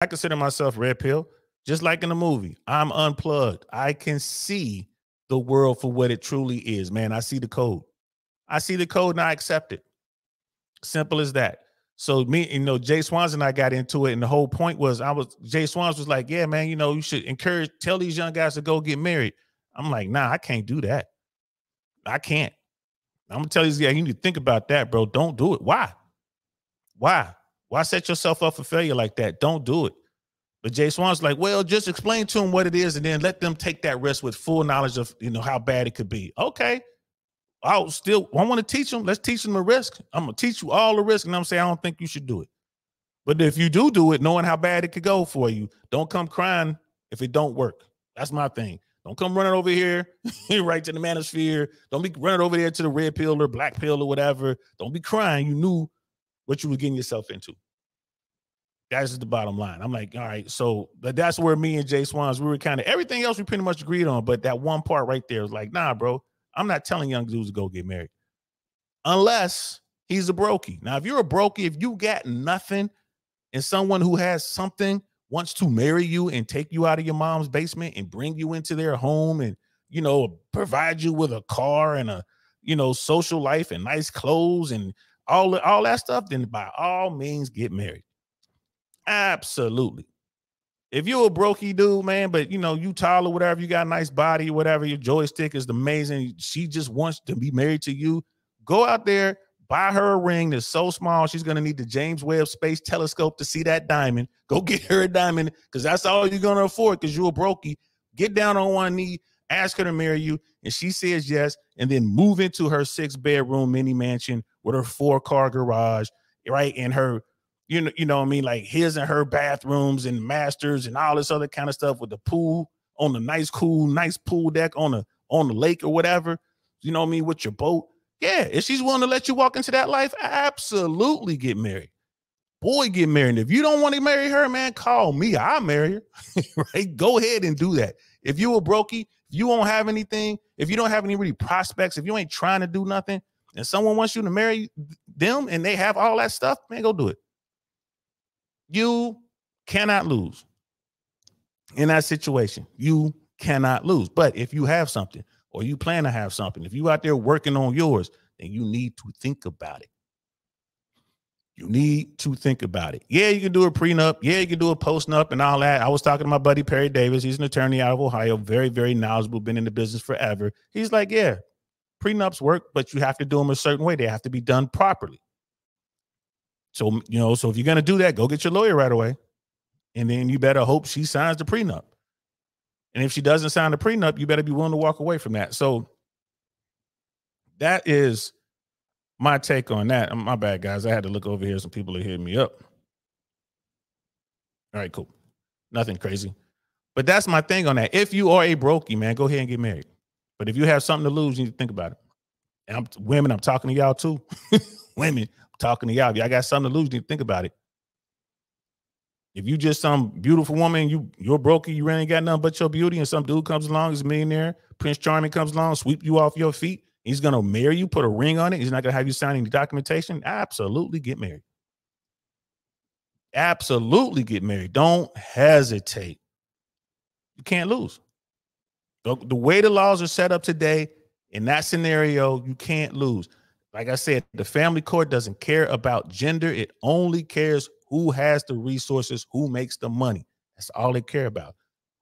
I consider myself red pill, just like in the movie. I'm unplugged. I can see the world for what it truly is, man. I see the code. I see the code and I accept it. Simple as that. So me, Jay Swans and I got into it, and the whole point was Jay Swans was like, yeah, man, you should tell these young guys to go get married. I'm like, nah, I can't do that. I can't. I'm gonna tell you, yeah, you need to think about that, bro. Don't do it. Why? Why set yourself up for failure like that? Don't do it. But Jay Swan's like, well, just explain to them what it is and then let them take that risk with full knowledge of, how bad it could be. Okay. I want to teach them. Let's teach them the risk. I'm going to teach you all the risk. And I'm saying, I don't think you should do it. But if you do it, knowing how bad it could go for you, don't come crying if it don't work. That's my thing. Don't come running over here right to the manosphere. Don't be running over there to the red pill or black pill or whatever. Don't be crying. You knew what you were getting yourself into. That's the bottom line. I'm like, all right, so that's where me and Jay Swans, we were kind of, everything else we pretty much agreed on, but that one part right there was like, nah, bro, I'm not telling young dudes to go get married unless he's a brokey. Now, if you're a brokey, if you got nothing and someone who has something wants to marry you and take you out of your mom's basement and bring you into their home and, provide you with a car and a, social life and nice clothes and all that stuff, then by all means get married. Absolutely. If you're a brokey dude, man, but you tall or whatever, you got a nice body or whatever, your joystick is amazing, she just wants to be married to you, go out there, buy her a ring that's so small, she's going to need the James Webb Space Telescope to see that diamond. Go get her a diamond because that's all you're going to afford because you're a brokey. Get down on one knee, ask her to marry you, and she says yes, and then move into her 6-bedroom mini mansion with her 4-car garage, right, and her you know what I mean? Like his and her bathrooms and masters and all this other kind of stuff with the pool on the nice pool deck on the lake or whatever. You know what I mean? With your boat. Yeah. If she's willing to let you walk into that life, absolutely get married. Boy, get married. If you don't want to marry her, man, call me. I'll marry her. Right? Go ahead and do that. If you a brokey, if you won't have anything, if you don't have any really prospects, if you ain't trying to do nothing and someone wants you to marry them and they have all that stuff, man, go do it. You cannot lose in that situation. You cannot lose. But if you have something or you plan to have something, if you out there working on yours, then you need to think about it. You need to think about it. Yeah, you can do a prenup. Yeah, you can do a postnup and all that. I was talking to my buddy Perry Davis. He's an attorney out of Ohio, very, very knowledgeable, been in the business forever. He's like, yeah, prenups work, but you have to do them a certain way. They have to be done properly. So, so if you're going to do that, go get your lawyer right away. And then you better hope she signs the prenup. And if she doesn't sign the prenup, you better be willing to walk away from that. So that is my take on that. My bad, guys. I had to look over here. Some people are hitting me up. All right, cool. Nothing crazy. But that's my thing on that. If you are a brokey, man, go ahead and get married. But if you have something to lose, you need to think about it. And women, I'm talking to y'all too. Women, talking to y'all. If y'all got something to lose, you need to think about it. If you just some beautiful woman, you're brokey, you really ain't got nothing but your beauty, and some dude comes along, he's a millionaire, Prince Charming comes along, sweep you off your feet, he's going to marry you, put a ring on it, he's not going to have you sign any documentation, absolutely get married. Absolutely get married. Don't hesitate. You can't lose. The way the laws are set up today, in that scenario, you can't lose. Like I said, the family court doesn't care about gender. It only cares who has the resources, who makes the money. That's all they care about.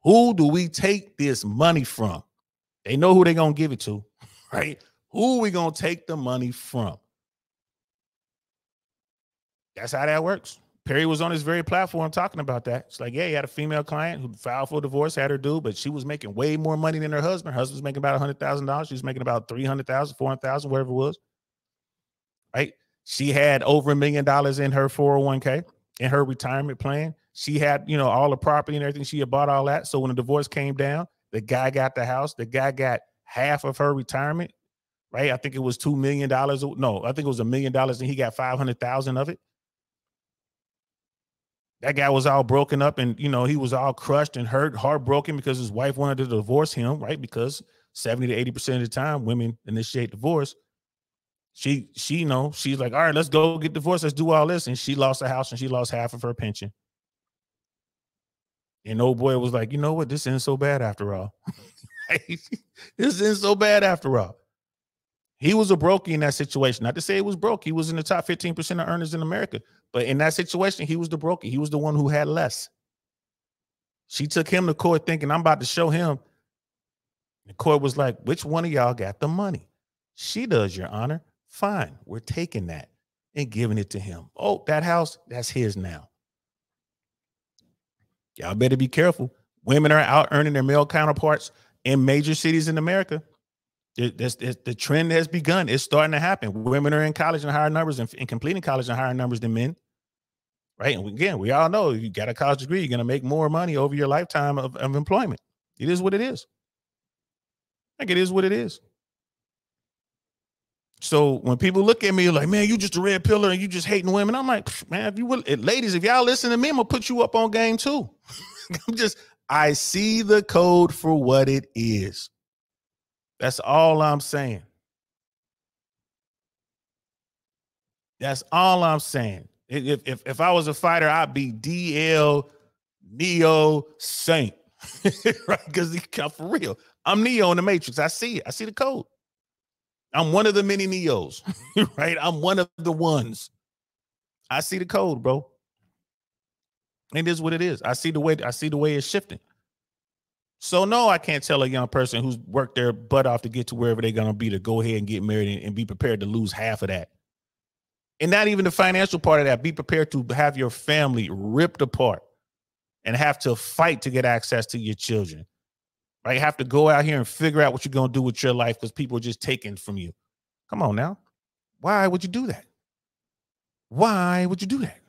Who do we take this money from? They know who they're going to give it to, right? Who are we going to take the money from? That's how that works. Perry was on his very platform talking about that. It's like, yeah, he had a female client who filed for divorce, had her do, but she was making way more money than her husband. Her husband was making about $100,000. She was making about $300,000, $400,000, whatever it was. Right? She had over $1 million in her 401k, in her retirement plan. She had, all the property and everything. She had bought all that. So when the divorce came down, the guy got the house. The guy got half of her retirement, right? I think it was $2 million. No, I think it was $1 million and he got 500,000 of it. That guy was all broken up and, he was all crushed and hurt, heartbroken because his wife wanted to divorce him, right? Because 70 to 80% of the time, women initiate divorce. She's like, all right, let's go get divorced. Let's do all this. And she lost the house and she lost half of her pension. And old boy was like, you know what? This isn't so bad after all. This isn't so bad after all. He was a brokey in that situation. Not to say it was broke. He was in the top 15% of earners in America. But in that situation, he was the brokey. He was the one who had less. She took him to court thinking, I'm about to show him. The court was like, which one of y'all got the money? She does, Your Honor. Fine. We're taking that and giving it to him. Oh, that house, that's his now. Y'all better be careful. Women are out earning their male counterparts in major cities in America. The trend has begun. It's starting to happen. Women are in college in higher numbers and completing college in higher numbers than men. Right. And again, we all know you got a college degree, you're going to make more money over your lifetime of employment. It is what it is. Like, it is what it is. So when people look at me like, man, you just a red pillar and you just hating women, I'm like, man, if you will, ladies, if y'all listen to me, I'm gonna put you up on game too. I see the code for what it is. That's all I'm saying. That's all I'm saying. If I was a fighter, I'd be DL Neo Saint, right? Because for real, I'm Neo in the Matrix. I see it. I see the code. I'm one of the many Neos, right? I'm one of the ones. I see the code, bro. It is what it is. I see the way it's shifting. So no, I can't tell a young person who's worked their butt off to get to wherever they're gonna be to go ahead and get married and be prepared to lose half of that. And not even the financial part of that. Be prepared to have your family ripped apart and have to fight to get access to your children. Right? Have to go out here and figure out what you're going to do with your life because people are just taking from you. Come on now. Why would you do that? Why would you do that?